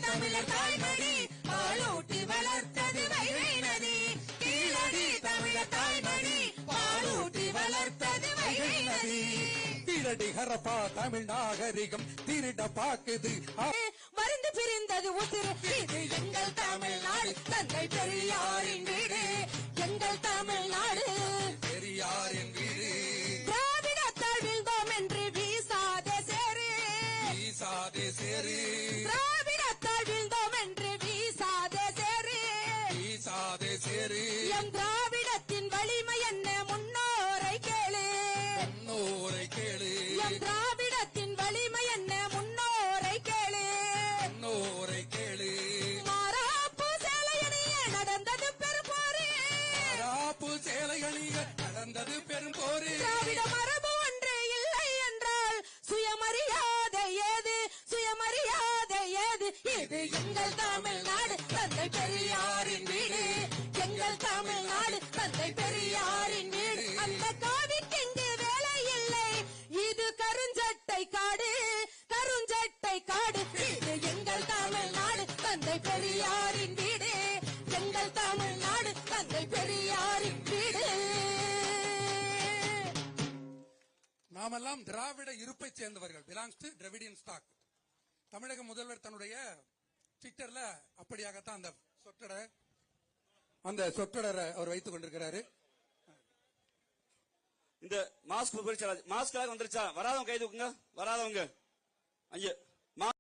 தமிழர் தாய்மடி பாலூட்டி வளர்த்தது வைகை நதி. கீழடி தமிழர் தாய்மடி பாலூட்டி வளர்த்தது வைகை நதி. கீழடி ஹரப்பா தமிழ் நாகரிகம் திருட பாக்குது. மருந்து பிரிந்தது உசிறு. இது எங்கள் தமிழ்நாடு, தந்தை பெரியாரின் வீடு. எங்கள் தமிழ்நாடு பெரியாரின் வீடு. திராவிடத்தால் வீழ்ந்தோம் என்று வீசாதே சேரு. வீசாதே சேரு. திராவிடத்தால் வீழ்ந்தோம் என்று வீசாதே சேரு. வீசாதே சேரு. எம் திராவிடத்தின் வலிமை என்ன முன்னோரை கேளு. முன்னோரை கேளு. எம் திராவிடத்தின் வலிமை என்ன முன்னோரை கேளு. முன்னோரை கேளு. மாறாப்பு சேலையணிய நடந்தது பெரும்போரு. மாறாப்பு சேலையணிய நடந்தது பெரும்போரு. திராவிட மரபு ஒன்று இல்லை என்றால் சுயமரியாதை ஏது? சுயமரியாதை ஏது? இது எங்கள் தமிழ்நாடு, தந்தை பெரியாரின் வீடு. எங்கள் தமிழ்நாடு, தந்தை பெரியாரின் வீடு. அந்த காவிக்கு இங்கு வேலை இல்லை. இது கருஞ்சட்டை காடு, கருஞ்சட்டை காடு. இது எங்கள் தமிழ்நாடு, தந்தை பெரியாரின் வீடு. எங்கள் தமிழ்நாடு, தந்தை பெரியாரின் வீடு. நாமெல்லாம் திராவிட இருப்பை சேர்ந்தவர்கள். Belongs to Dravidian stock. தமிழக முதல்வர் தன்னுடைய ட்விட்டர்ல அப்படியாகத்தான் அந்த சொற்றொடரை அவர் வைத்துக் கொண்டிருக்கிறாரு. இந்த மாஸ்க் வந்துருச்சா? வராதவங்க கை தூக்குங்க. வராதவங்க ஐயா